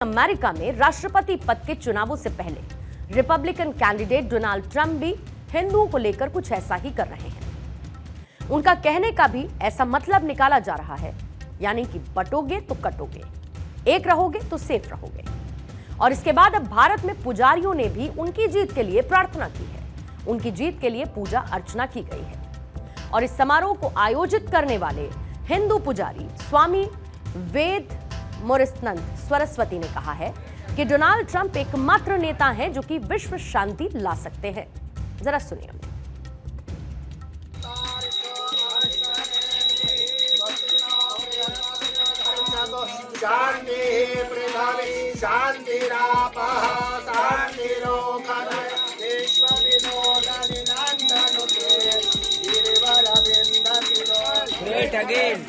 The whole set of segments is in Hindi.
अमेरिका में राष्ट्रपति पद के चुनावों से पहले रिपब्लिकन कैंडिडेट डोनाल्ड ट्रंप भी हिंदुओं को लेकर कुछ ऐसा ही कर रहे हैं। उनका कहने का भी ऐसा मतलब निकाला जा रहा है, यानी कि बटोगे तो कटोगे, एक रहोगे तो सेफ रहोगे। और इसके बाद अब भारत में पुजारियों ने भी उनकी जीत के लिए प्रार्थना की है, उनकी जीत के लिए पूजा अर्चना की गई है। और इस समारोह को आयोजित करने वाले हिंदू पुजारी स्वामी वेद मोरिस्नंद सरस्वती ने कहा है कि डोनाल्ड ट्रंप एकमात्र नेता हैं जो कि विश्व शांति ला सकते हैं। जरा सुनिए। शांति पृथ्वी शांतिरापः शांतिरोखः Great again,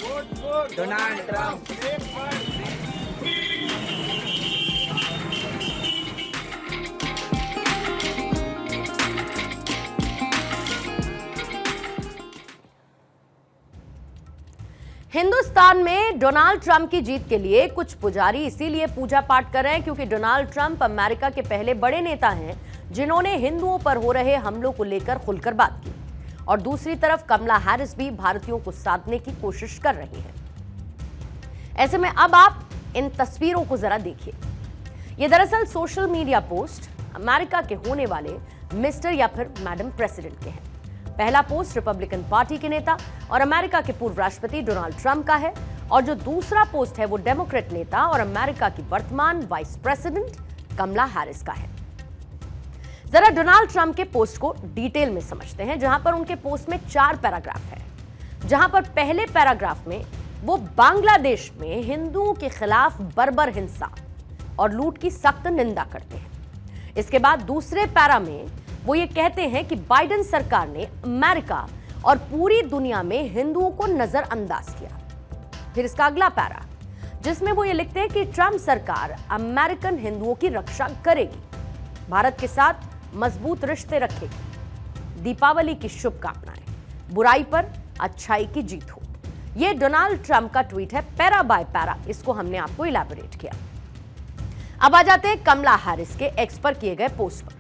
Donald Trump. Hindustan में डोनाल्ड ट्रंप की जीत के लिए कुछ पुजारी इसीलिए पूजा पाठ कर रहे हैं क्योंकि डोनाल्ड ट्रंप अमेरिका के पहले बड़े नेता हैं जिन्होंने हिंदुओं पर हो रहे हमलों को लेकर खुलकर बात की। और दूसरी तरफ कमला हैरिस भी भारतीयों को साधने की कोशिश कर रही हैं। ऐसे में अब आप इन तस्वीरों को जरा देखिए। ये दरअसल सोशल मीडिया पोस्ट अमेरिका के होने वाले मिस्टर या फिर मैडम प्रेसिडेंट के हैं। पहला पोस्ट रिपब्लिकन पार्टी के नेता और अमेरिका के पूर्व राष्ट्रपति डोनाल्ड ट्रंप का है, और जो दूसरा पोस्ट है वो डेमोक्रेट नेता और अमेरिका की वर्तमान वाइस प्रेसिडेंट कमला हैरिस का है। जरा डोनाल्ड ट्रंप के पोस्ट को डिटेल में समझते हैं, जहां पर उनके पोस्ट में 4 पैराग्राफ है। जहां पर पहले पैराग्राफ में वो बांग्लादेश में हिंदुओं के खिलाफ बर्बर हिंसा और लूट की सख्त निंदा करते हैं। इसके बाद दूसरे पैरा में वो ये कहते हैं कि बाइडेन सरकार ने अमेरिका और पूरी दुनिया में हिंदुओं को नजरअंदाज किया। फिर इसका अगला पैरा जिसमें वो ये लिखते हैं कि ट्रंप सरकार अमेरिकन हिंदुओं की रक्षा करेगी, भारत के साथ मजबूत रिश्ते रखेगी, दीपावली की शुभकामनाएं, बुराई पर अच्छाई की जीत हो। यह डोनाल्ड ट्रंप का ट्वीट है, पैरा बाय पैरा इसको हमने आपको इलैबोरेट किया। अब आ जाते हैं कमला हैरिस के एक्स पर किए गए पोस्ट पर।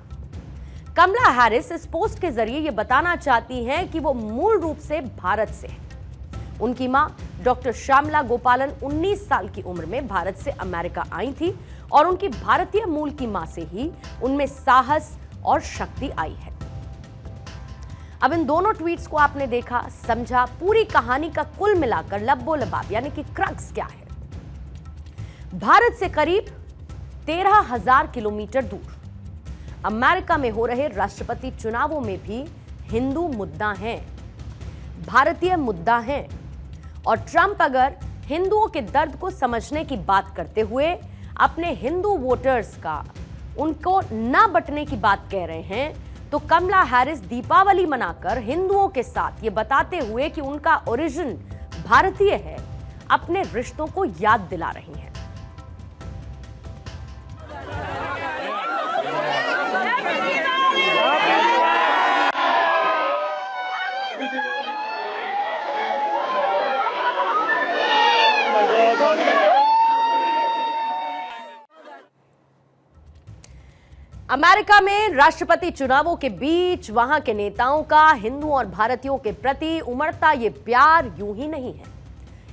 कमला हैरिस इस पोस्ट के जरिए यह बताना चाहती हैं कि वो मूल रूप से भारत से हैं। उनकी मां डॉक्टर श्यामला गोपालन 19 साल की उम्र में भारत से अमेरिका आई थी और उनकी भारतीय मूल की मां से ही उनमें साहस और शक्ति आई है। अब इन दोनों ट्वीट्स को आपने देखा, समझा, पूरी कहानी का कुल मिलाकर लब्बो लबाब यानी कि क्रक्स क्या है। भारत से करीब 13,000 किलोमीटर दूर अमेरिका में हो रहे राष्ट्रपति चुनावों में भी हिंदू मुद्दा है, भारतीय मुद्दा है। और ट्रंप अगर हिंदुओं के दर्द को समझने की बात करते हुए अपने हिंदू वोटर्स का उनको ना बंटने की बात कह रहे हैं, तो कमला हैरिस दीपावली मनाकर हिंदुओं के साथ ये बताते हुए कि उनका ओरिजिन भारतीय है, अपने रिश्तों को याद दिला रही हैं। अमेरिका में राष्ट्रपति चुनावों के बीच वहां के नेताओं का हिंदुओं और भारतीयों के प्रति उमड़ता ये प्यार यूं ही नहीं है।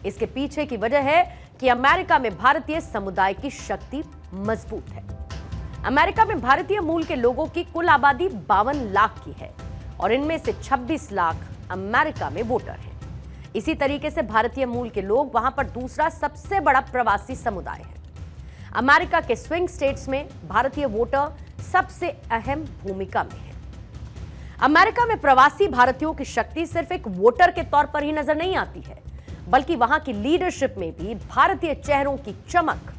इसके पीछे की वजह है कि अमेरिका में भारतीय समुदाय की शक्ति मजबूत है। अमेरिका में भारतीय मूल के लोगों की कुल आबादी 52 लाख की है और इनमें से 26 लाख अमेरिका में वोटर हैं। इसी तरीके से भारतीय मूल के लोग वहां पर दूसरा सबसे बड़ा प्रवासी समुदाय है। अमेरिका के स्विंग स्टेट्स में भारतीय वोटर सबसे अहम भूमिका में है। अमेरिका में प्रवासी भारतीयों की शक्ति सिर्फ एक वोटर के तौर पर ही नजर नहीं आती है, बल्कि वहां की लीडरशिप में भी भारतीय चेहरों की चमक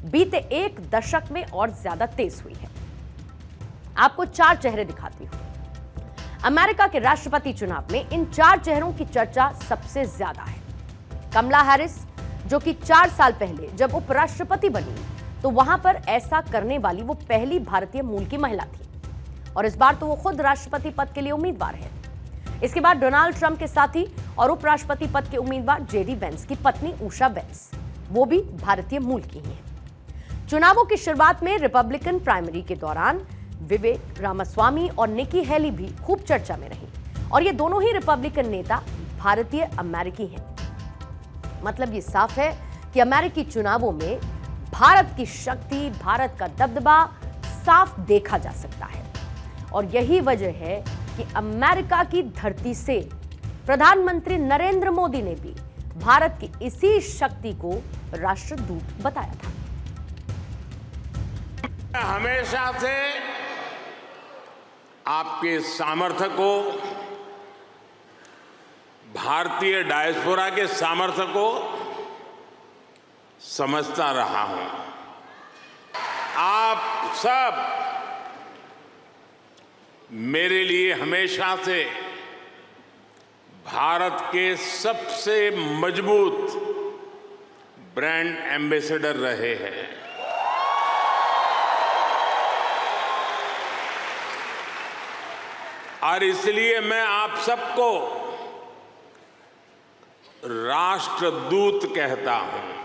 बीते 1 दशक में और ज्यादा तेज हुई है। आपको 4 चेहरे दिखाती हूं। अमेरिका के राष्ट्रपति चुनाव में इन 4 चेहरों की चर्चा सबसे ज्यादा है। कमला हैरिस, जो कि 4 साल पहले जब उपराष्ट्रपति बनी तो वहां पर ऐसा करने वाली वो पहली भारतीय मूल की महिला थी, और इस बार तो वो खुद राष्ट्रपति पद के लिए उम्मीदवार है। इसके बाद डोनाल्ड ट्रंप के साथी और उपराष्ट्रपति पद के उम्मीदवार जेडी वेंस की पत्नी उषा वेंस, वो भी भारतीय मूल की ही है। चुनावों की शुरुआत में रिपब्लिकन प्राइमरी के दौरान विवेक रामास्वामी और निकी हेली भी खूब चर्चा में रही और ये दोनों ही रिपब्लिकन नेता भारतीय अमेरिकी हैं। मतलब ये साफ है कि अमेरिकी चुनावों में भारत की शक्ति, भारत का दबदबा साफ देखा जा सकता है और यही वजह है कि अमेरिका की धरती से प्रधानमंत्री नरेंद्र मोदी ने भी भारत की इसी शक्ति को राष्ट्रदूत बताया था। हमेशा से आपके सामर्थ्य को, भारतीय डायस्पोरा के सामर्थ्य को समझता रहा हूं। आप सब मेरे लिए हमेशा से भारत के सबसे मजबूत ब्रांड एम्बेसडर रहे हैं। और इसलिए मैं आप सबको राष्ट्रदूत कहता हूं।